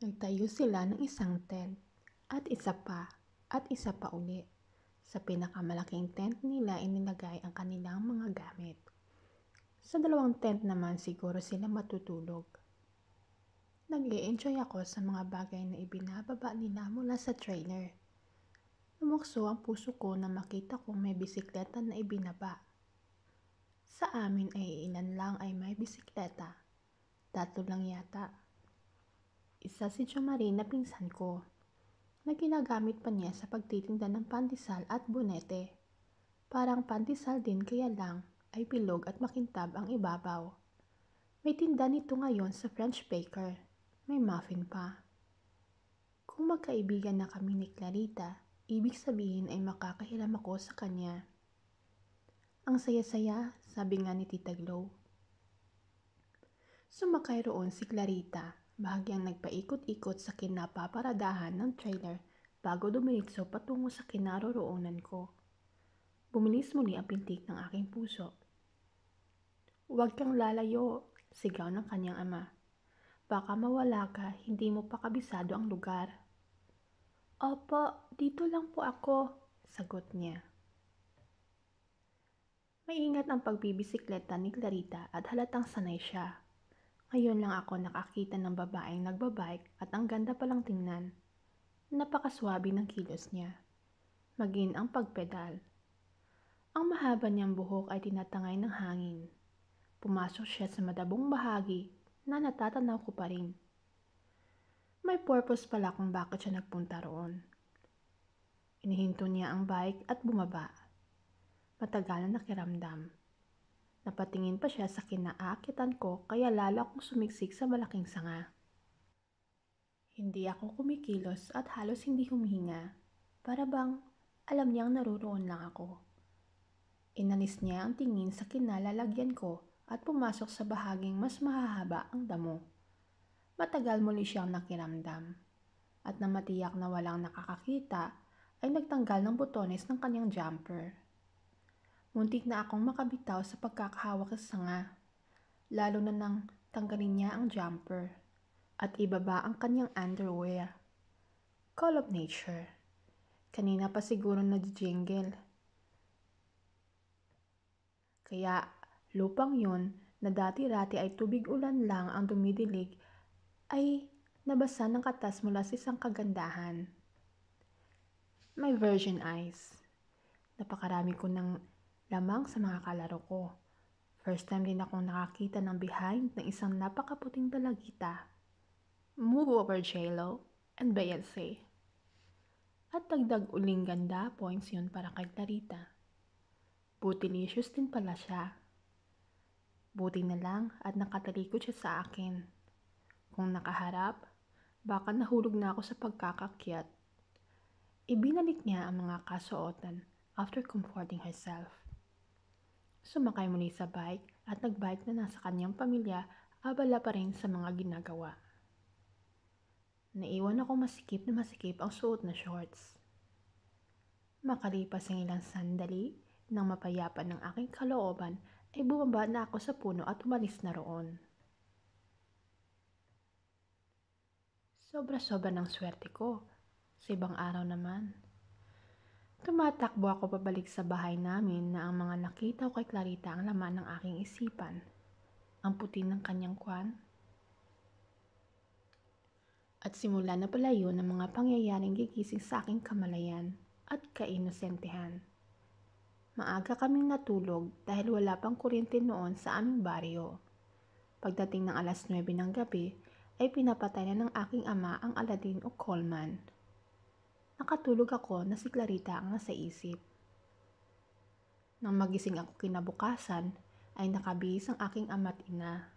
Nagtayo sila ng isang tent at isa pa uli. Sa pinakamalaking tent nila inilagay ang kanilang mga gamit. Sa dalawang tent naman siguro sila matutulog. Nag-i-enjoy ako sa mga bagay na ibinababa nila mula sa trailer. Lumukso ang puso ko na makita kong may bisikleta na ibinaba. Sa amin ay ilan lang ay may bisikleta. 3 lang yata. Isa si Jomari na pinsan ko, na ginagamit pa niya sa pagtitinda ng pandesal at bonete. Parang pandesal din kaya lang ay bilog at makintab ang ibabaw. May tinda nito ngayon sa French Baker. May muffin pa. Kung magkaibigan na kami ni Clarita, ibig sabihin ay makakahiram ako sa kanya. Ang saya-saya, sabi nga ni Tita Glow. Sumakay roon si Clarita, bahagyang nagpaikot-ikot sa kinapaparadahan ng trailer bago dumiretso patungo sa kinaroroonan ko. Bumilis muli ang pintik ng aking puso. "Huwag kang lalayo," sigaw ng kanyang ama. "Baka mawala ka, hindi mo pa kabisado ang lugar." "Opo, dito lang po ako," sagot niya. Maingat ang pagbibisikleta ni Clarita at halatang sanay siya. Ngayon lang ako nakakita ng babaeng nagbabike at ang ganda palang tingnan. Napakaswabe ng kilos niya, maging ang pagpedal. Ang mahaba niyang buhok ay tinatangay ng hangin. Pumasok siya sa madabong bahagi na natatanaw ko pa rin. May purpose pala kung bakit siya nagpunta roon. Inihinto niya ang bike at bumaba. Matagal na nakiramdam. Napatingin pa siya sa kinaakitan ko kaya lalo akong sumiksik sa malaking sanga. Hindi ako kumikilos at halos hindi humihinga. Para bang alam niyang naroroon lang ako. Inalis niya ang tingin sa kinalalagyan ko at pumasok sa bahaging mas mahahaba ang damo. Matagal muli siyang nakiramdam. At nang matiyak na walang nakakakita, ay nagtanggal ng botones ng kanyang jumper. Muntik na akong makabitaw sa pagkakahawak sa sanga, lalo na nang tanggalin niya ang jumper at ibaba ang kanyang underwear. Call of nature. Kanina pa siguro nag-jingle. Kaya lupang yun na dati-rati ay tubig ulan lang ang dumidilig ay nabasa ng katas mula sa isang kagandahan. May virgin eyes. Napakarami ko ng lamang sa mga kalaro ko. First time din akong nakakita ng behind ng isang napakaputing dalagita. Move over J-Lo and Beyonce. At dagdag uling ganda points yun para kay Clarita. Bootylicious din pala siya. Buti na lang at nakatalikod siya sa akin. Kung nakaharap, baka nahulog na ako sa pagkakakyat. Ibinalik niya ang mga kasuotan after comforting herself. Sumakay muli sa bike at nagbike na nasa kanyang pamilya, abala pa rin sa mga ginagawa. Naiwan ako masikip na masikip ang suot na shorts. Makalipas ang ilang sandali, nang mapayapa ng aking kalooban, ay bumaba na ako sa puno at umalis na roon. Sobra-sobra ng swerte ko. Sa ibang araw naman. Tumatakbo ako pabalik sa bahay namin na ang mga nakita ko kay Clarita ang laman ng aking isipan. Ang puti ng kanyang kwan. At simula na pala yun ang mga pangyayaring gigising sa aking kamalayan at kainosentehan. Maaga kaming natulog dahil wala pang kuryente noon sa aming baryo. Pagdating ng alas 9 ng gabi ay pinapatay na ng aking ama ang Aladdin o Coleman. Nakatulog ako na si Clarita ang nasa isip. Nang magising ako kinabukasan, ay nakabihis ang aking ama't ina.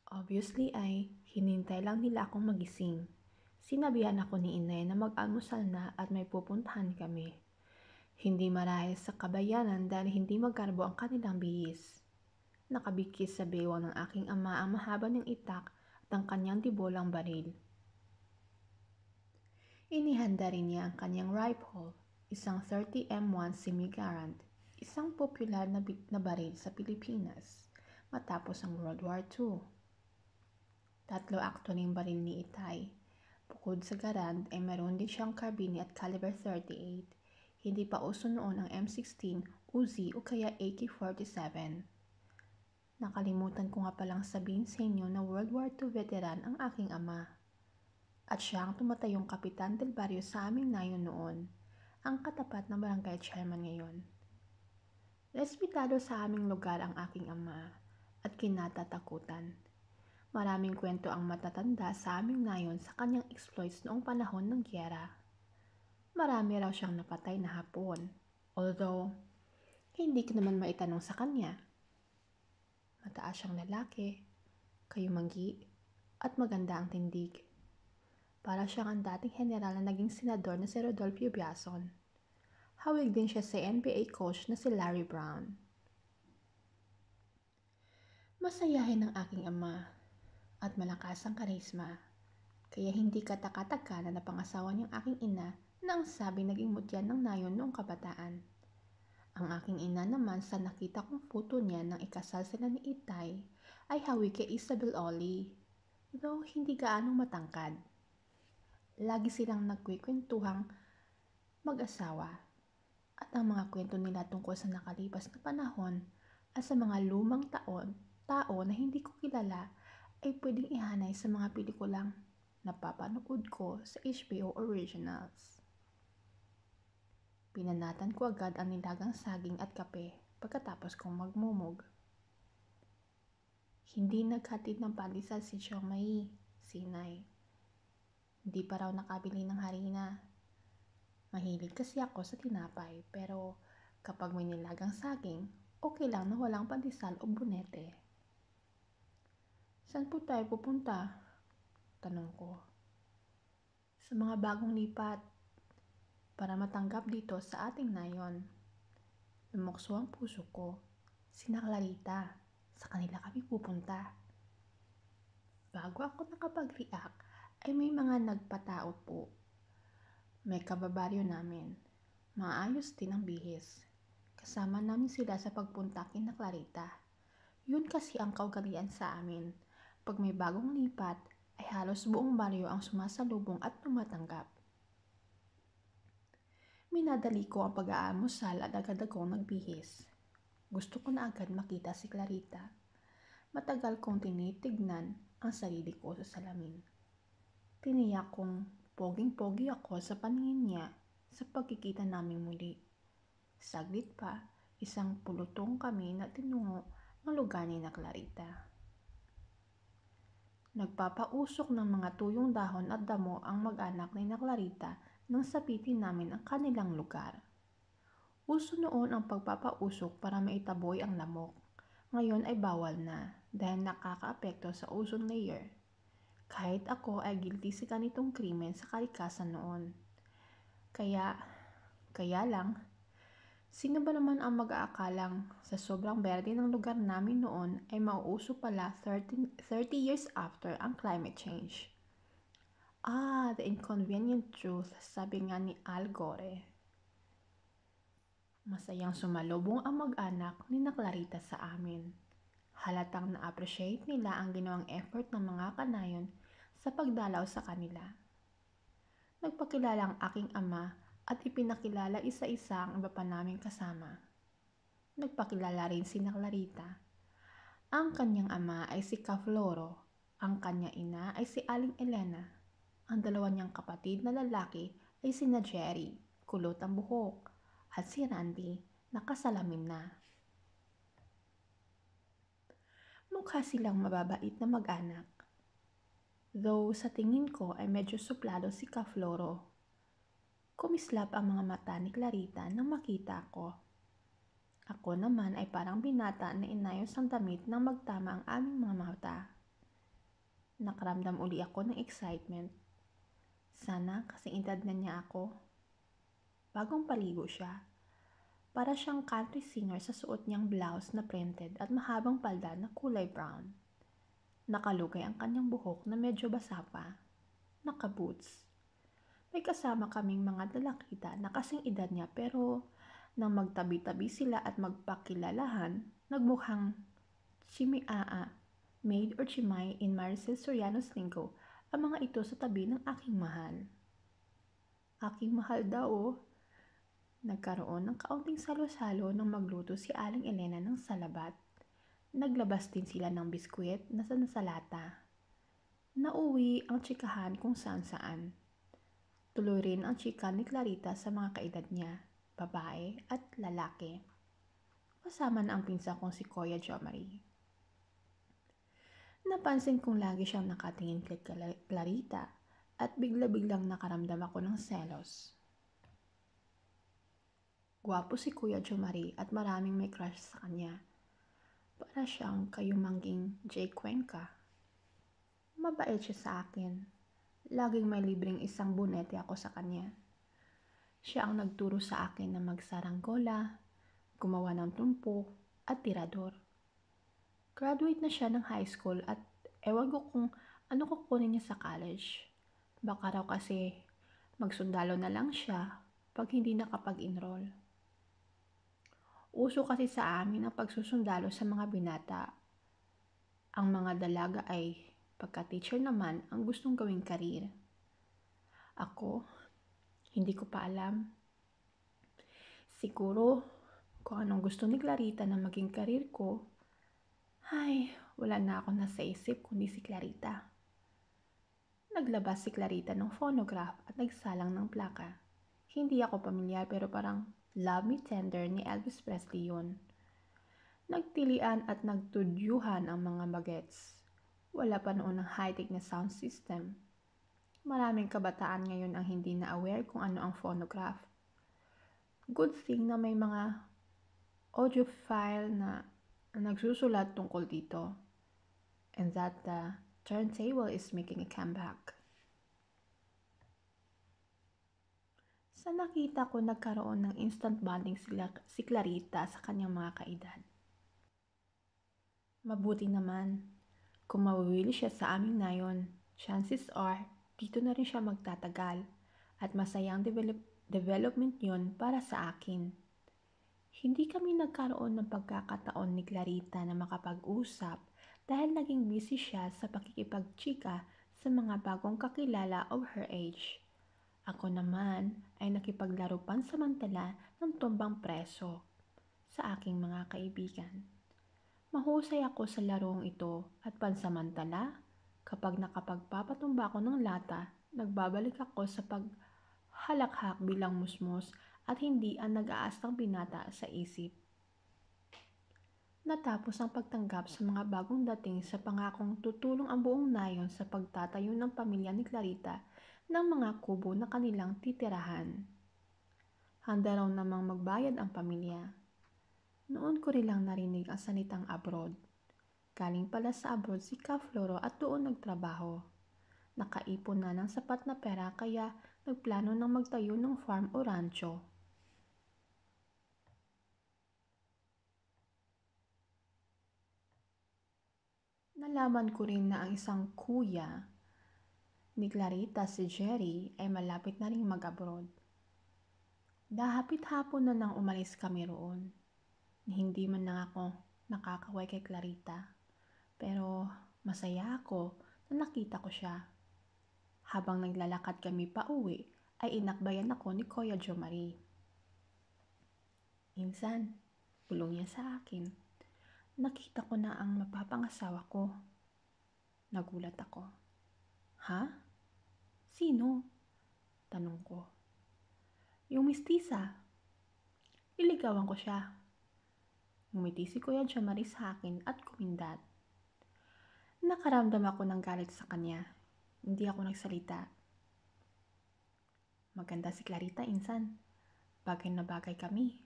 Obviously ay hinintay lang nila akong magising. Sinabihan ako ni inay na mag-almusal na at may pupuntahan kami. Hindi marahil sa kabayanan dahil hindi magkarbo ang kanilang bihis. Nakabikis sa bewang ng aking ama ang mahaba ng itak at ang kanyang tibolang baril. Inihanda rin niya ang kanyang rifle, isang 30M1 Semi-Garand, isang popular na baril sa Pilipinas matapos ang World War II. Tatlo actually yung baril ni Itay. Bukod sa Garand ay meron din siyang carbine at caliber 38. Hindi pa uso noon ang M16, Uzi o kaya AK-47. Nakalimutan ko nga palang sabihin sa inyo na World War II veteran ang aking ama. At siya ang tumatayong Kapitan del Barrio sa aming nayon noon, ang katapat na barangay chairman ngayon. Respetado sa aming lugar ang aking ama at kinatatakutan. Maraming kwento ang matatanda sa aming nayon sa kanyang exploits noong panahon ng giyera. Marami raw siyang napatay na Hapon, although hindi ko naman maitanong sa kanya. Mataas siyang lalaki, kayumanggi, at maganda ang tindig. Para siyang ang dating general na naging senador na si Rodolfo Biazon. Hawig din siya sa NBA coach na si Larry Brown. Masayahin ang aking ama at malakas ang karisma, kaya hindi katakataka na napangasawa niyang aking ina na ang sabi naging mutyan ng nayon noong kabataan. Ang aking ina naman sa nakita kong photo niya nang ikasal sila ni Itay ay hawig kay Isabel Oli, though hindi gaanong matangkad. Lagi silang nagkwikwentuhang mag-asawa at ang mga kwento nila tungkol sa nakalipas na panahon at sa mga lumang tao na hindi ko kilala ay pwedeng ihanay sa mga pelikulang napapanood ko sa HBO Originals. Pinanatan ko agad ang nilagang saging at kape pagkatapos kong magmumog. Hindi naghatid ng pandesal si Chomay, sinay. Hindi pa raw nakabili ng harina. Mahilig kasi ako sa tinapay pero kapag may nilagang saging, okay lang na walang pandesal o bunete. Saan po tayo pupunta? Tanong ko. Sa mga bagong lipat para matanggap dito sa ating nayon. Lumukso ang puso ko. Sina Clarita, sa kanila kami pupunta. Bago ako nakapag-react ay may mga nagpataot po. May kababaryo namin. Maayos din ang bihis. Kasama namin sila sa pagpunta kina Clarita. Yun kasi ang kaugalian sa amin. Pag may bagong lipat, ay halos buong baryo ang sumasalubong at tumatanggap. Minadali ko ang pag-aamusal at agad akong nagbihis. Gusto ko na agad makita si Clarita. Matagal kong tinitignan ang sarili ko sa salamin. Tiniyak kong poging-pogi ako sa paningin niya sa pagkikita naming muli. Saglit pa, isang pulutong kami na tinungo ng lugar ni na Clarita. Nagpapausok ng mga tuyong dahon at damo ang mag-anak ni na Clarita nang sapitin namin ang kanilang lugar. Uso noon ang pagpapausok para maitaboy ang lamok. Ngayon ay bawal na dahil nakakaapekto sa ozone layer. Kahit ako ay guilty sa ganitong krimen sa kalikasan noon. Kaya lang, sino ba naman ang mag-aakalang sa sobrang berde ng lugar namin noon ay mauuso pala 30 years after ang climate change? The inconvenient truth, sabi nga ni Al Gore. Masayang sumalubong ang mag-anak ni na Clarita sa amin. Halatang na-appreciate nila ang ginawang effort ng mga kanayon sa pagdalaw sa kanila. Nagpakilala ang aking ama at ipinakilala isa-isa ang iba pa naming kasama. Nagpakilala rin si na Clarita. Ang kanyang ama ay si Cafloro, ang kanyang ina ay si Aling Elena. Ang dalawa niyang kapatid na lalaki ay sina Jerry, kulot ang buhok, at si Randy, nakasalamin na. Mukha silang mababait na mag-anak. Though sa tingin ko ay medyo suplado si Cafloro. Kumislap ang mga mata ni Clarita nang makita ako. Ako naman ay parang binata na inayos ang damit nang magtama ang aming mga mata. Nakaramdam uli ako ng excitement. Sana kasing edad na niya ako. Bagong paligo siya. Para siyang country singer sa suot niyang blouse na printed at mahabang palda na kulay brown. Nakalugay ang kanyang buhok na medyo basa pa. Naka-boots. May kasama kaming mga dalakita na kasing edad niya pero nang magtabi-tabi sila at magpakilalahan, nagmukhang chimiaa Maid or Chimay in Maricel Soriano's lingo, ang mga ito sa tabi ng aking mahal. Aking mahal daw oh. Nagkaroon ng kaunting salo-salo nang magluto si Aling Elena ng salabat. Naglabas din sila ng biskwit na sa lata. Nauwi ang tsikahan kung saan-saan. Tuloy rin ang tsika ni Clarita sa mga kaedad niya, babae at lalaki. Kasama na ang pinsan kong si Kuya Jomari. Napansin kong lagi siyang nakatingin kay Clarita at bigla-biglang nakaramdam ako ng selos. Gwapo si Kuya Jomari at maraming may crush sa kanya. Para siyang kayumangging Jay Cuenca. Mabait siya sa akin. Laging may libreng isang bonete ako sa kanya. Siya ang nagturo sa akin na magsaranggola, gumawa ng tumpok at tirador. Graduate na siya ng high school at ewan ko kung ano kukunin niya sa college. Baka raw kasi magsundalo na lang siya pag hindi nakapag-enroll. Uso kasi sa amin ang pagsusundalo sa mga binata. Ang mga dalaga ay pagka-teacher naman ang gustong gawing karir. Ako, hindi ko pa alam. Siguro, kung anong gusto ni Clarita na maging karir ko, ay, wala na ako nasa isip kundi si Clarita. Naglabas si Clarita ng phonograph at nagsalang ng plaka. Hindi ako pamilyar pero parang Love Me Tender ni Elvis Presley yun. Nagtilian at nagtudyuhan ang mga bagets. Wala pa noon ang high-tech na sound system. Maraming kabataan ngayon ang hindi na aware kung ano ang phonograph. Good thing na may mga audiophile na nagsusulat tungkol dito. And that the turntable is making a comeback. Sa nakita ko nagkaroon ng instant bonding si Clarita sa kanyang mga kaedad. Mabuti naman, kung mawiwili siya sa aming nayon, chances are dito na rin siya magtatagal at masayang development yun para sa akin. Hindi kami nagkaroon ng pagkakataon ni Clarita na makapag-usap dahil naging busy siya sa pakikipagchika sa mga bagong kakilala of her age. Ako naman ay nakipaglaro pansamantala ng tumbang preso sa aking mga kaibigan. Mahusay ako sa larong ito at pansamantala, kapag nakapagpapatumba ako ng lata, nagbabalik ako sa paghalakhak bilang musmos at hindi ang nag-aastang binata sa isip. Natapos ang pagtanggap sa mga bagong dating sa pangakong tutulong ang buong nayon sa pagtatayo ng pamilya ni Clarita ng mga kubo na kanilang titirahan. Handa raw namang magbayad ang pamilya. Noon ko rin lang narinig ang salitang abroad. Galing pala sa abroad si Ka Floro at doon nagtrabaho. Nakaipon na ng sapat na pera kaya nagplano ng magtayo ng farm o rancho. Nalaman ko rin na ang isang kuya ni Clarita, si Jerry, ay malapit na rin mag-abroad. Dahapit hapon na nang umalis kami roon. Hindi man lang ako nakakaway kay Clarita. Pero masaya ako na nakita ko siya. Habang naglalakad kami pa uwi, ay inakbayan ako ni Kuya Jomari. Insan, bulong niya sa akin. Nakita ko na ang mapapangasawa ko. Nagulat ako. Ha? Sino? Tanong ko. Yung mistisa. Liligawan ko siya. Ngumiti si Kuya Jomari sa akin at kumindat. Nakaramdam ako ng galit sa kanya. Hindi ako nagsalita. Maganda si Clarita, insan. Bagay na bagay kami.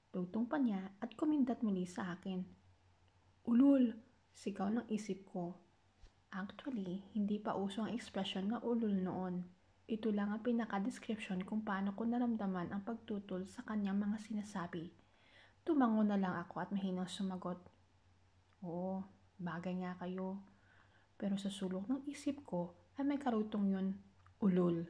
Tugtong pa niya at kumindat muli sa akin. Ulul! Sigaw ng isip ko. Actually, hindi pa uso ang ekspresyon na ulul noon. Ito lang ang pinaka-description kung paano ko naramdaman ang pagtutol sa kanyang mga sinasabi. Tumango na lang ako at mahinang sumagot. Oo, bagay nga kayo. Pero sa sulok ng isip ko ay may karutong yun, ulul.